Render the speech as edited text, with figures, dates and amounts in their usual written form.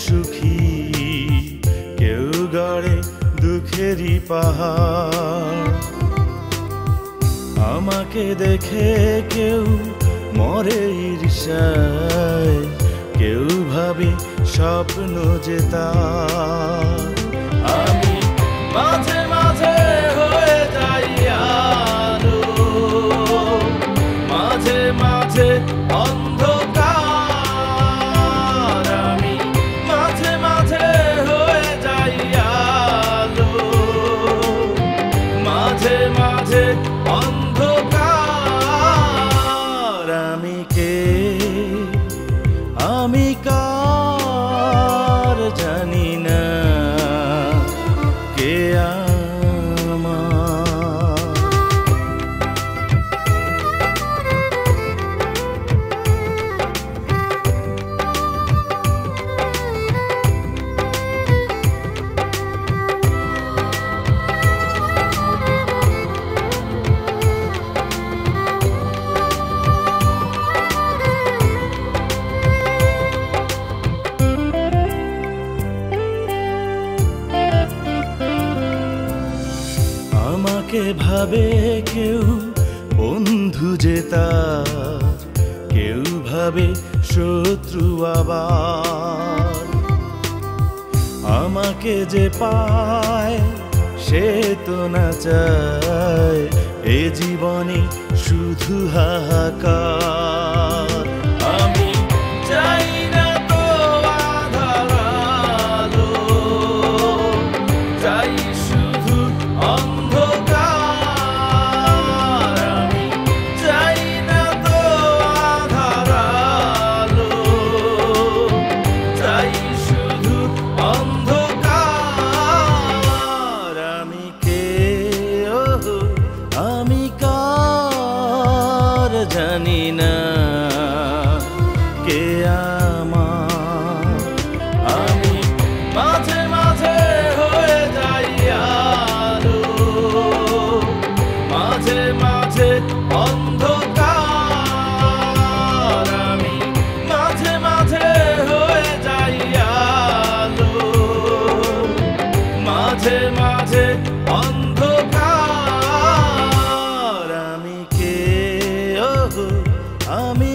সুখী, কেউ গড়ে দুঃখেরই পাহাড়। আমাকে দেখে কেউ মরে ঈর্ষায়, কেউ ভাবে স্বপ্ন যে তার। আমি মাঝে মাঝে হয়ে যাই আলো, মাঝে মাঝে অন্ধকার। আমি মাঝে মাঝে হয়ে যাই আলো, মাঝে মাঝে অন্ধকার। আমি কে, আমি কার জানি না, কে আমাকে ভাবে কেউ বন্ধু যে তার, কেউ ভাবে শত্রু আবার। আমাকে যে পায় সে তো না চায় এ জীবনে শুধু হাহাকার। আমি চাই না তো আঁধার আলো, চাই শুধু অন্ধকার। আমি চাই না তো আঁধার আলো, চাই শুধু অন্ধকার। আমি কে, আমি কার জানি না, কে আমার। আমি মাঝে মাঝে হয়ে যাই আলো, মাঝে মাঝে অন্ধকার। আমি মাঝে মাঝে হয়ে যাই আলো, মাঝে মাঝে অন্ধকার। আমি কে, আমি